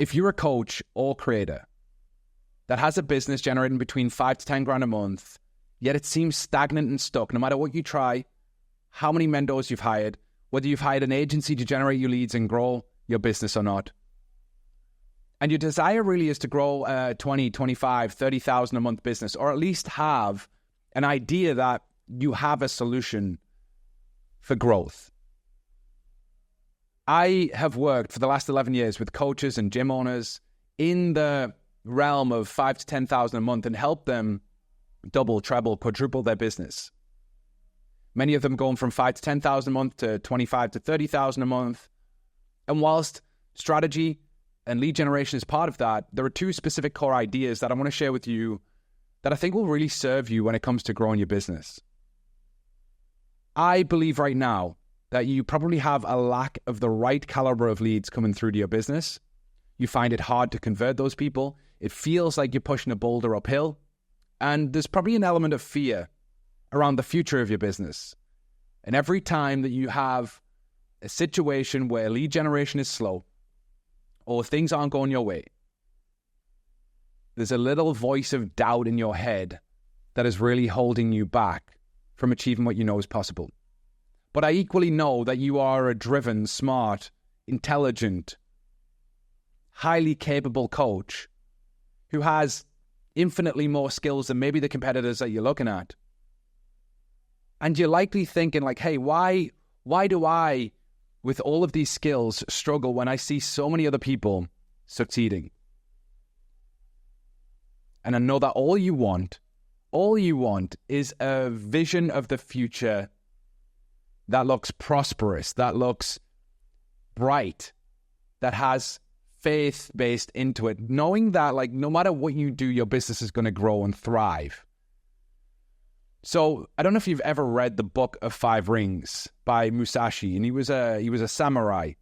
if you're a coach or creator that has a business generating between 5 to 10 grand a month, yet it seems stagnant and stuck, no matter what you try, how many mentors you've hired, whether you've hired an agency to generate your leads and grow your business or not, and your desire really is to grow a 20, 25, 30,000 a month business, or at least have an idea that you have a solution for growth. I have worked for the last 11 years with coaches and gym owners in the realm of 5 to 10,000 a month and helped them double, treble, quadruple their business. Many of them going from 5 to 10,000 a month to 25 to 30,000 a month. And whilst strategy and lead generation is part of that, there are two specific core ideas that I want to share with you that I think will really serve you when it comes to growing your business. I believe right now that you probably have a lack of the right caliber of leads coming through to your business. You find it hard to convert those people. It feels like you're pushing a boulder uphill. And there's probably an element of fear around the future of your business. And every time that you have a situation where lead generation is slow or things aren't going your way, there's a little voice of doubt in your head that is really holding you back from achieving what you know is possible. But I equally know that you are a driven, smart, intelligent, highly capable coach who has infinitely more skills than maybe the competitors that you're looking at. And you're likely thinking like, hey, why do I, with all of these skills, struggle when I see so many other people succeeding? And I know that all you want is a vision of the future that looks prosperous, that looks bright, that has faith based into it, knowing that like no matter what you do, your business is going to grow and thrive. So I don't know if you've ever read the book of 5 Rings by Musashi, and he was a samurai,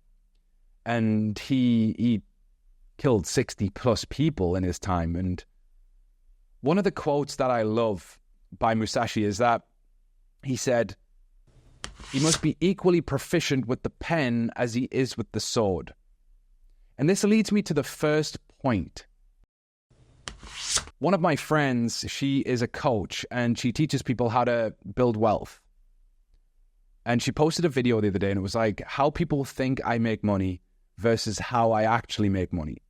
and he killed 60 plus people in his time. And one of the quotes that I love by Musashi is that he said, "He must be equally proficient with the pen as he is with the sword." And this leads me to the first point. One of my friends, she is a coach and she teaches people how to build wealth. And she posted a video the other day and it was like, how people think I make money versus how I actually make money.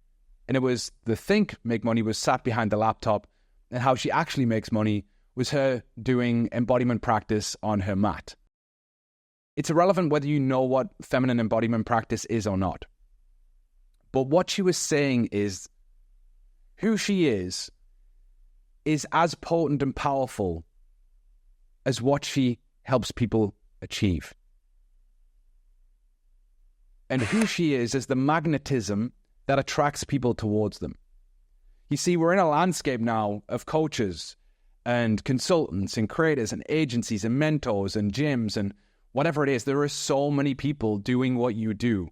And it was the make money was sat behind the laptop, and how she actually makes money was her doing embodiment practice on her mat. It's irrelevant whether you know what feminine embodiment practice is or not. But what she was saying is who she is as potent and powerful as what she helps people achieve. And who she is the magnetism that attracts people towards them. You see, we're in a landscape now of coaches and consultants and creators and agencies and mentors and gyms and whatever it is. There are so many people doing what you do.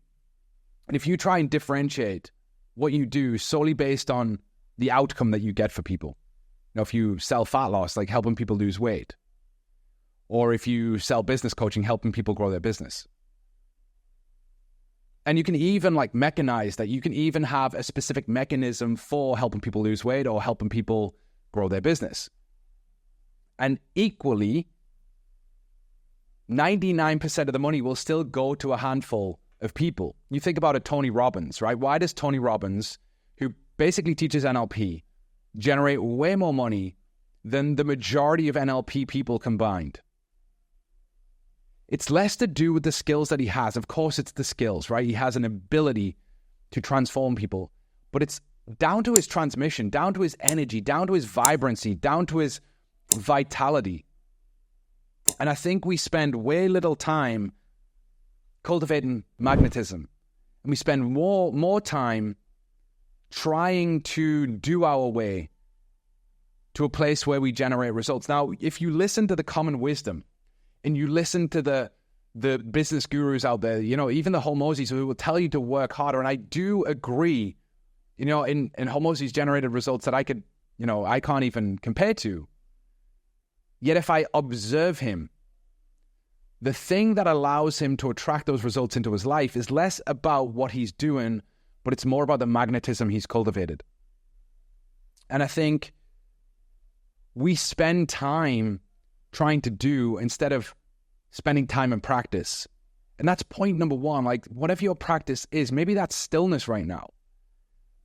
And if you try and differentiate what you do solely based on the outcome that you get for people, you know, if you sell fat loss, like helping people lose weight, or if you sell business coaching, helping people grow their business. And you can even like mechanize that. You can even have a specific mechanism for helping people lose weight or helping people grow their business. And equally, 99% of the money will still go to a handful of people. You think about a Tony Robbins, right? Why does Tony Robbins, who basically teaches NLP, generate way more money than the majority of NLP people combined? It's less to do with the skills that he has. Of course, it's the skills, right? He has an ability to transform people, but it's down to his transmission, down to his energy, down to his vibrancy, down to his vitality. And I think we spend way little time cultivating magnetism. And we spend more time trying to do our way to a place where we generate results. Now, if you listen to the common wisdom and you listen to the business gurus out there, you know, even the Hormozis who will tell you to work harder. And I do agree, you know, in Hormozis generated results that I can't even compare to. Yet if I observe him, the thing that allows him to attract those results into his life is less about what he's doing, but it's more about the magnetism he's cultivated. And I think we spend time trying to do instead of spending time in practice. And that's point number one. Like, whatever your practice is, maybe that's stillness right now.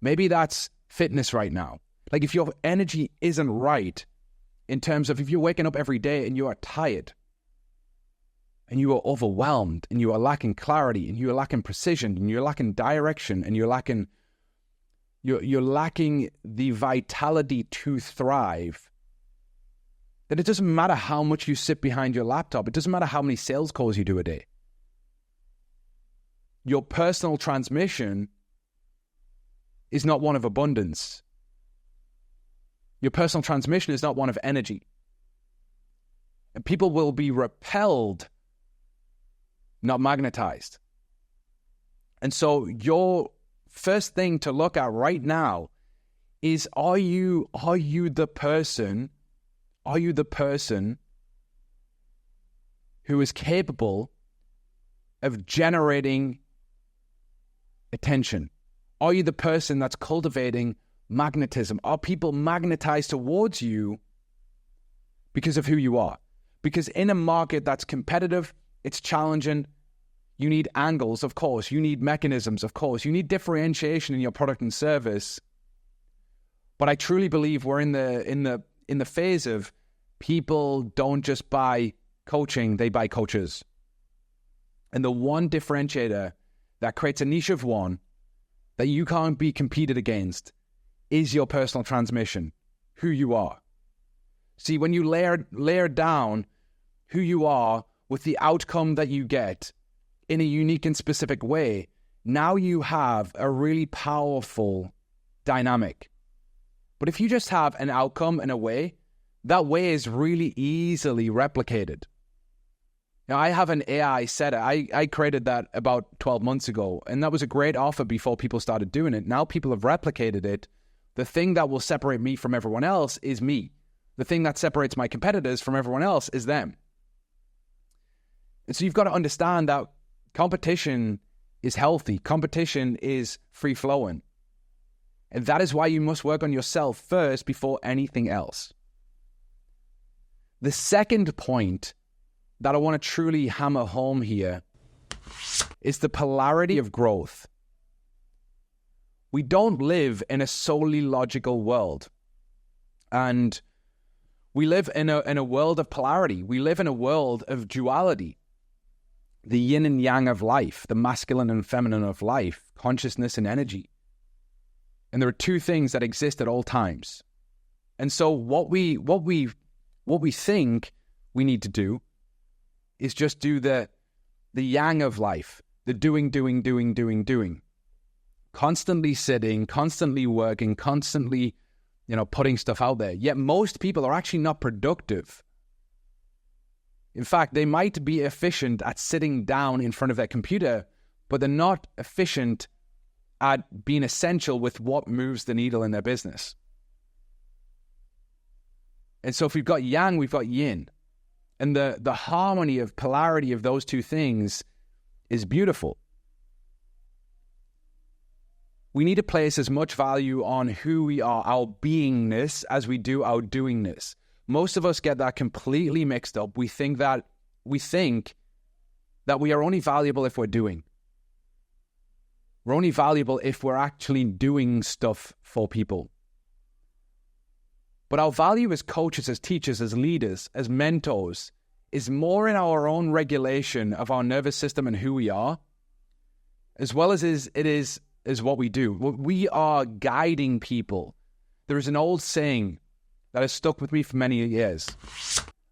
Maybe that's fitness right now. Like, if your energy isn't right in terms of if you're waking up every day and you are tired and you are overwhelmed and you are lacking clarity and you are lacking precision and you're lacking direction and you're lacking the vitality to thrive, then it doesn't matter how much you sit behind your laptop. It doesn't matter how many sales calls you do a day. Your personal transmission is not one of abundance. Your personal transmission is not one of energy. And people will be repelled, not magnetized. And so your first thing to look at right now is, are you the person who is capable of generating attention? Are you the person that's cultivating magnetism? Are people magnetized towards you because of who you are? Because in a market that's competitive, it's challenging, you need angles, of course. You need mechanisms, of course. You need differentiation in your product and service. But I truly believe we're in the phase of people don't just buy coaching, they buy coaches. And the one differentiator that creates a niche of one that you can't be competed against is your personal transmission, who you are. See, when you layer down who you are with the outcome that you get in a unique and specific way, now you have a really powerful dynamic. But if you just have an outcome and a way, that way is really easily replicated. Now, I have an AI setter. I created that about 12 months ago, and that was a great offer before people started doing it. Now people have replicated it. The thing that will separate me from everyone else is me. The thing that separates my competitors from everyone else is them. And so you've got to understand that competition is healthy. Competition is free-flowing. And that is why you must work on yourself first before anything else. The second point that I want to truly hammer home here is the polarity of growth. We don't live in a solely logical world. And we live in a world of polarity. We live in a world of duality. The yin and yang of life, the masculine and feminine of life, consciousness and energy. And there are two things that exist at all times. And so what we think we need to do is just do the yang of life, the doing. Constantly sitting, constantly working, constantly, putting stuff out there. Yet most people are actually not productive. In fact, they might be efficient at sitting down in front of their computer, but they're not efficient at being essential with what moves the needle in their business. And so if we've got yang, we've got yin. And the harmony of polarity of those two things is beautiful. We need to place as much value on who we are, our beingness, as we do our doingness. Most of us get that completely mixed up. We think that we are only valuable if we're doing. We're only valuable if we're actually doing stuff for people. But our value as coaches, as teachers, as leaders, as mentors is more in our own regulation of our nervous system and who we are, as well as it is what we do. We are guiding people. There is an old saying that has stuck with me for many years.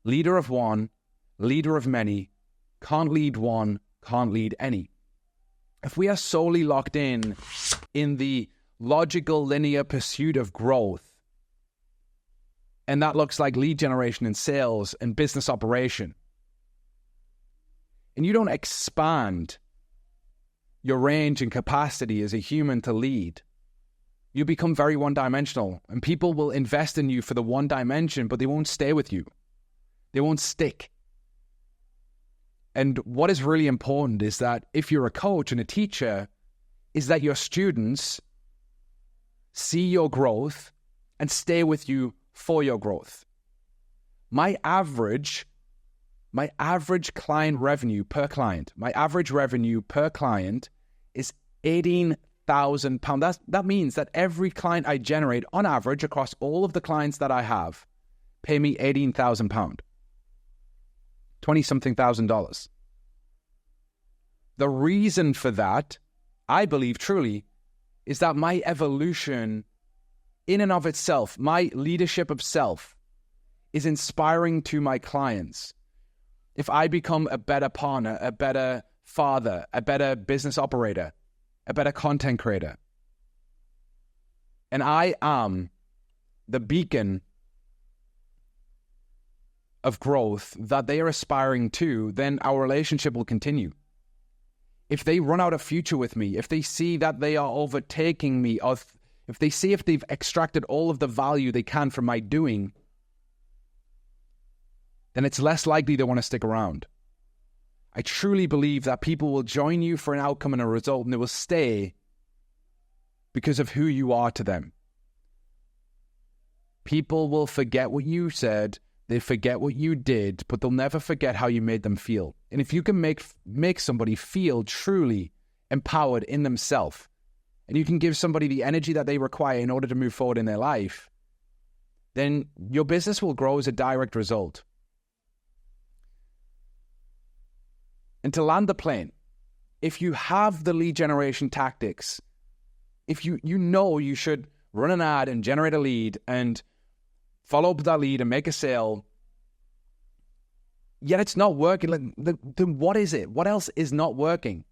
Leader of one, leader of many, can't lead one, can't lead any. If we are solely locked in the logical, linear pursuit of growth, and that looks like lead generation and sales and business operation, and you don't expand your range and capacity as a human to lead, you become very one-dimensional, and people will invest in you for the one dimension, but they won't stay with you. They won't stick. And what is really important is that if you're a coach and a teacher, is that your students see your growth and stay with you for your growth. My average client revenue per client, is £18,000. That means that every client I generate on average across all of the clients that I have pay me £18,000. 20-something $1,000. The reason for that, I believe truly, is that my evolution in and of itself, my leadership of self, is inspiring to my clients. If I become a better partner, a better father, a better business operator, a better content creator, and I am the beacon of growth that they are aspiring to, then our relationship will continue. If they run out of future with me, if they see that they are overtaking me, or if they see if they've extracted all of the value they can from my doing, then it's less likely they want to stick around. I truly believe that people will join you for an outcome and a result, and they will stay because of who you are to them. People will forget what you said, they forget what you did, but they'll never forget how you made them feel. And if you can make somebody feel truly empowered in themselves, and you can give somebody the energy that they require in order to move forward in their life, then your business will grow as a direct result. And to land the plane, if you have the lead generation tactics, if you know you should run an ad and generate a lead and follow up with that lead and make a sale, yet it's not working, then what is it? What else is not working?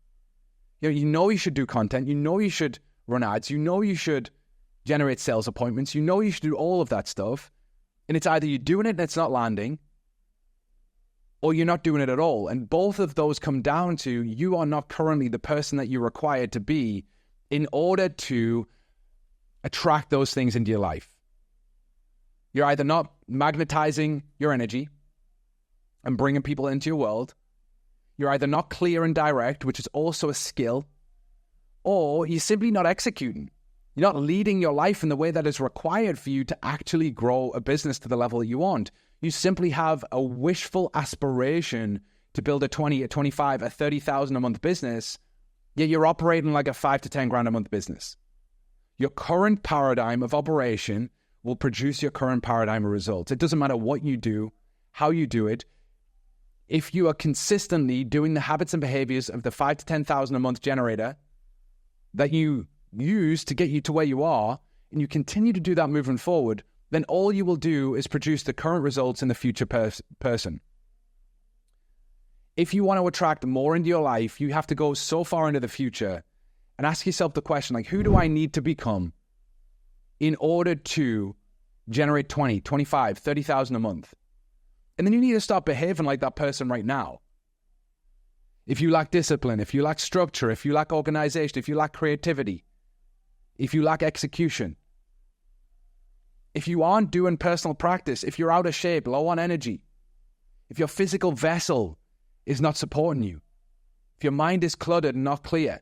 You know you should do content, you know you should run ads, you know you should generate sales appointments, you know you should do all of that stuff, and it's either you're doing it and it's not landing, or you're not doing it at all. And both of those come down to you are not currently the person that you're required to be in order to attract those things into your life. You're either not magnetizing your energy and bringing people into your world, you're either not clear and direct, which is also a skill, or you're simply not executing. You're not leading your life in the way that is required for you to actually grow a business to the level that you want. You simply have a wishful aspiration to build a 20, a 25, a 30,000 a month business, yet you're operating like a 5 to 10 grand a month business. Your current paradigm of operation will produce your current paradigm of results. It doesn't matter what you do, how you do it. If you are consistently doing the habits and behaviors of the 5 to 10,000 a month generator that you use to get you to where you are, and you continue to do that moving forward, then all you will do is produce the current results in the future person. If you want to attract more into your life, you have to go so far into the future and ask yourself the question, like, who do I need to become in order to generate 20, 25, 30,000 a month? And then you need to start behaving like that person right now. If you lack discipline, if you lack structure, if you lack organization, if you lack creativity, if you lack execution, if you aren't doing personal practice, if you're out of shape, low on energy, if your physical vessel is not supporting you, if your mind is cluttered and not clear,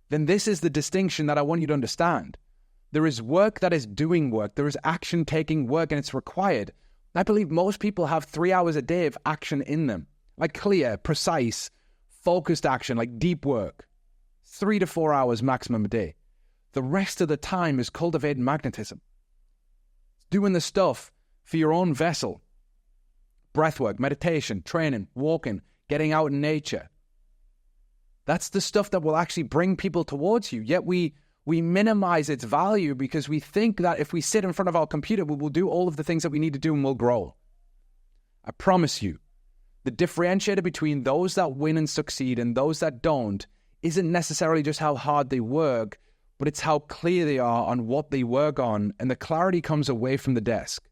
then this is the distinction that I want you to understand. There is work that is doing work. There is action taking work, and it's required. I believe most people have 3 hours a day of action in them, like clear, precise, focused action, like deep work, 3 to 4 hours maximum a day. The rest of the time is cultivating magnetism. Doing the stuff for your own vessel. Breathwork, meditation, training, walking, getting out in nature. That's the stuff that will actually bring people towards you. Yet we minimize its value because we think that if we sit in front of our computer, we will do all of the things that we need to do and we'll grow. I promise you, the differentiator between those that win and succeed and those that don't isn't necessarily just how hard they work, but it's how clear they are on what they work on, and the clarity comes away from the desk.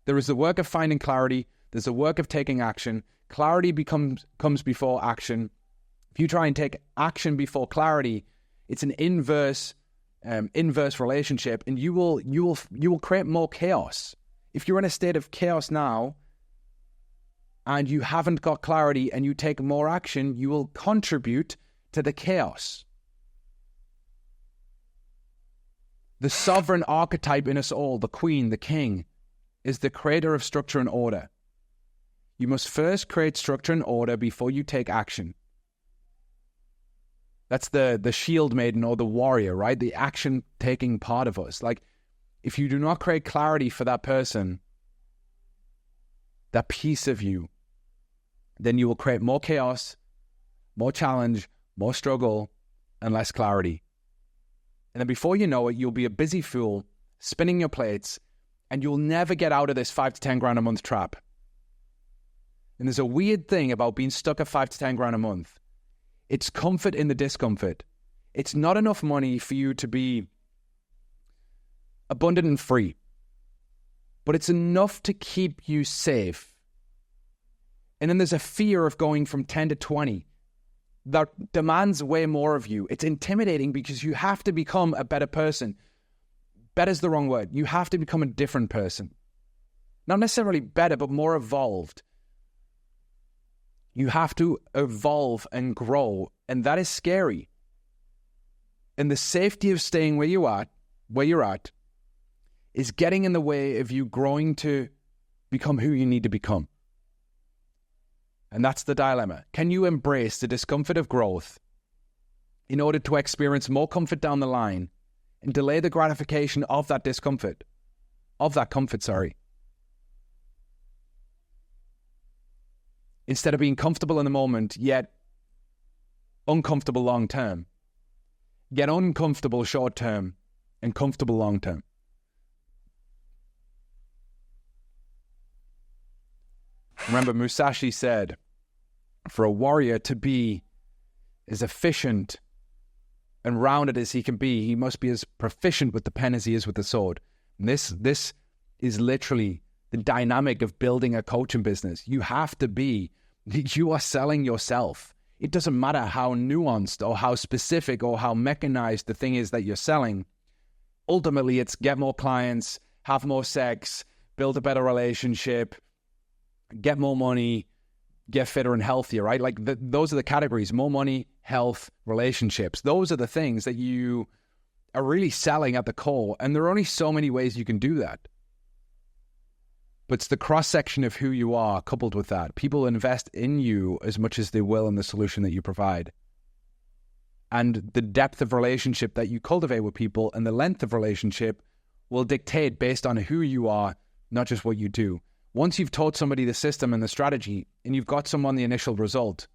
There is the work of finding clarity. There's the work of taking action. Clarity comes before action. If you try and take action before clarity, it's an inverse relationship, and you will create more chaos. If you're in a state of chaos now, and you haven't got clarity, and you take more action, you will contribute to the chaos. The sovereign archetype in us all, the queen, the king, is the creator of structure and order. You must first create structure and order before you take action. That's the shield maiden or the warrior, right? The action-taking part of us. Like, if you do not create clarity for that person, that piece of you, then you will create more chaos, more challenge, more struggle, and less clarity. And then before you know it, you'll be a busy fool, spinning your plates, and you'll never get out of this 5 to 10 grand a month trap. And there's a weird thing about being stuck at 5 to 10 grand a month. It's comfort in the discomfort. It's not enough money for you to be abundant and free, but it's enough to keep you safe. And then there's a fear of going from 10 to 20 that demands way more of you. It's intimidating because you have to become a better person. Better is the wrong word. You have to become a different person. Not necessarily better, but more evolved. You have to evolve and grow, and that is scary. And the safety of staying where you're at, is getting in the way of you growing to become who you need to become. And that's the dilemma. Can you embrace the discomfort of growth in order to experience more comfort down the line and delay the gratification of that discomfort, instead of being comfortable in the moment, yet uncomfortable long term? Get uncomfortable short term and comfortable long term. Remember, Musashi said, for a warrior to be as efficient and rounded as he can be, he must be as proficient with the pen as he is with the sword. And this is literally the dynamic of building a coaching business. You are selling yourself. It doesn't matter how nuanced or how specific or how mechanized the thing is that you're selling. Ultimately, it's get more clients, have more sex, build a better relationship, get more money, get fitter and healthier, right? Like those are the categories: more money, health, relationships. Those are the things that you are really selling at the core. And there are only so many ways you can do that. But it's the cross-section of who you are coupled with that. People invest in you as much as they will in the solution that you provide. And the depth of relationship that you cultivate with people and the length of relationship will dictate based on who you are, not just what you do. Once you've taught somebody the system and the strategy and you've got someone the initial result,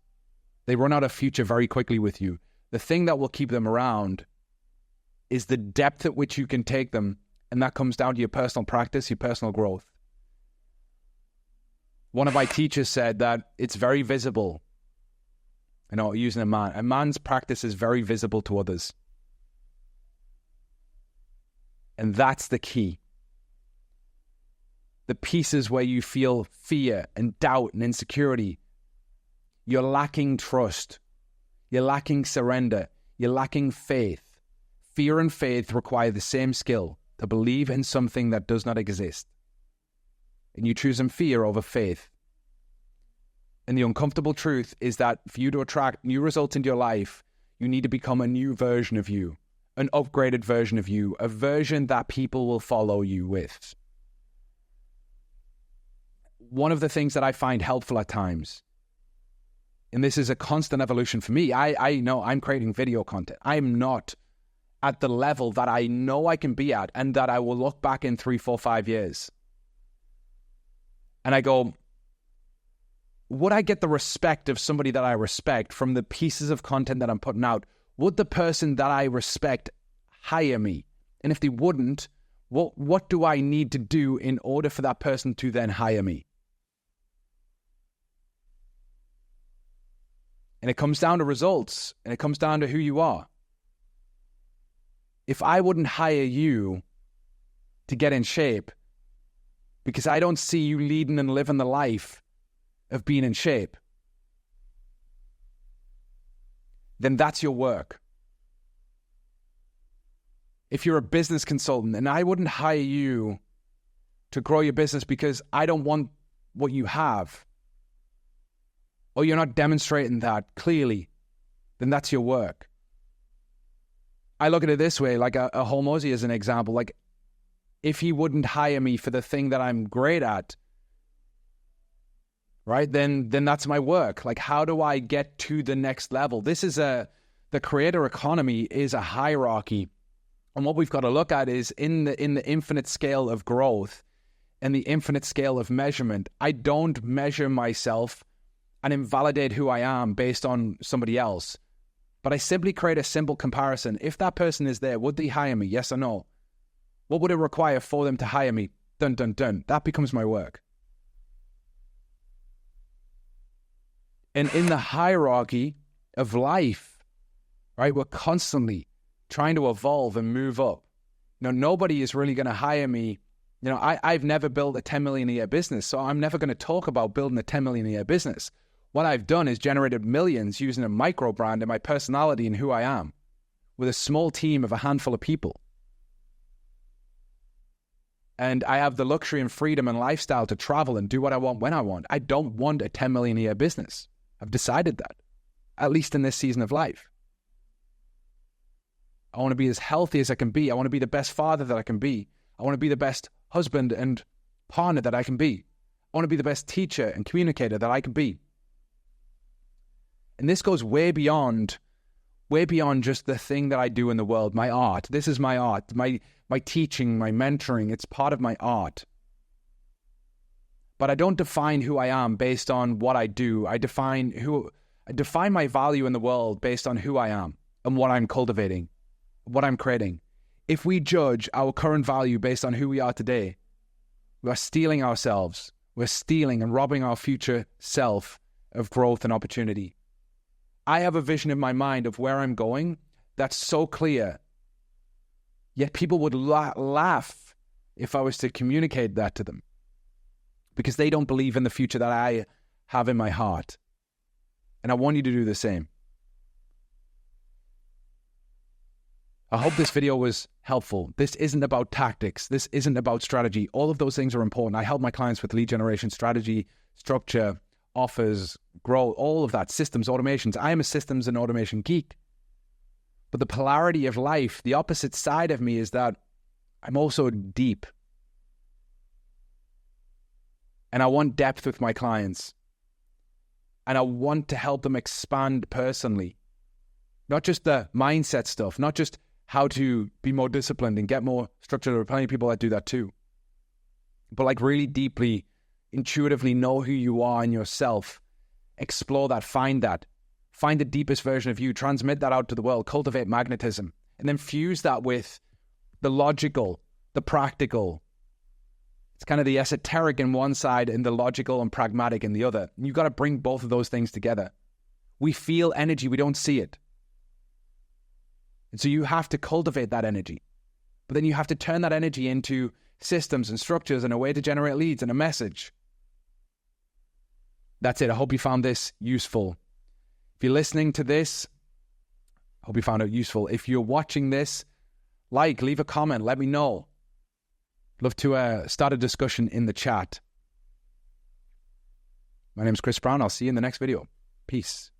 they run out of future very quickly with you. The thing that will keep them around is the depth at which you can take them, and that comes down to your personal practice, your personal growth. One of my teachers said that it's very visible. Using a man's practice is very visible to others. And that's the key. The pieces where you feel fear and doubt and insecurity, you're lacking trust, you're lacking surrender, you're lacking faith. Fear and faith require the same skill, to believe in something that does not exist. And you choose fear over faith. And the uncomfortable truth is that for you to attract new results into your life, you need to become a new version of you, an upgraded version of you, a version that people will follow you with. One of the things that I find helpful at times, and this is a constant evolution for me, I know I'm creating video content. I'm not at the level that I know I can be at and that I will look back in 3, 4, 5 years. And I go, would I get the respect of somebody that I respect from the pieces of content that I'm putting out? Would the person that I respect hire me? And if they wouldn't, what do I need to do in order for that person to then hire me? And it comes down to results, and it comes down to who you are. If I wouldn't hire you to get in shape because I don't see you leading and living the life of being in shape, then that's your work. If you're a business consultant and I wouldn't hire you to grow your business because I don't want what you have, or you're not demonstrating that clearly, then that's your work. I look at it this way, like a Hormozy as an example. Like, if he wouldn't hire me for the thing that I'm great at, right, then that's my work. Like, how do I get to the next level? The creator economy is a hierarchy. And what we've got to look at is in the infinite scale of growth and the infinite scale of measurement, I don't measure myself and invalidate who I am based on somebody else. But I simply create a simple comparison. If that person is there, would they hire me? Yes or no? What would it require for them to hire me? Dun, dun, dun. That becomes my work. And in the hierarchy of life, right, we're constantly trying to evolve and move up. Nobody is really going to hire me. I've never built a 10 million a year business, so I'm never going to talk about building a 10 million a year business. What I've done is generated millions using a micro brand and my personality and who I am with a small team of a handful of people. And I have the luxury and freedom and lifestyle to travel and do what I want when I want. I don't want a 10 million a year business. I've decided that, at least in this season of life. I want to be as healthy as I can be. I want to be the best father that I can be. I want to be the best husband and partner that I can be. I want to be the best teacher and communicator that I can be. And this goes way beyond just the thing that I do in the world, my art. This is my art, my teaching, my mentoring. It's part of my art. But I don't define who I am based on what I do. I define my value in the world based on who I am and what I'm cultivating, what I'm creating. If we judge our current value based on who we are today, we are stealing ourselves. We're stealing and robbing our future self of growth and opportunity. I have a vision in my mind of where I'm going that's so clear, yet people would laugh if I was to communicate that to them because they don't believe in the future that I have in my heart. And I want you to do the same. I hope this video was helpful. This isn't about tactics. This isn't about strategy. All of those things are important. I help my clients with lead generation, strategy, structure, offers, grow, all of that, systems, automations. I am a systems and automation geek. But the polarity of life, the opposite side of me is that I'm also deep. And I want depth with my clients. And I want to help them expand personally. Not just the mindset stuff, not just how to be more disciplined and get more structure. There are plenty of people that do that too. But like really deeply, intuitively know who you are and yourself. Explore that, find the deepest version of you, transmit that out to the world, cultivate magnetism, and then fuse that with the logical, the practical. It's kind of the esoteric in one side and the logical and pragmatic in the other. You've got to bring both of those things together. We feel energy, we don't see it. And so you have to cultivate that energy. But then you have to turn that energy into systems and structures and a way to generate leads and a message. That's it. I hope you found this useful. If you're listening to this, I hope you found it useful. If you're watching this, leave a comment, let me know. Love to start a discussion in the chat. My name is Chris Brown. I'll see you in the next video. Peace.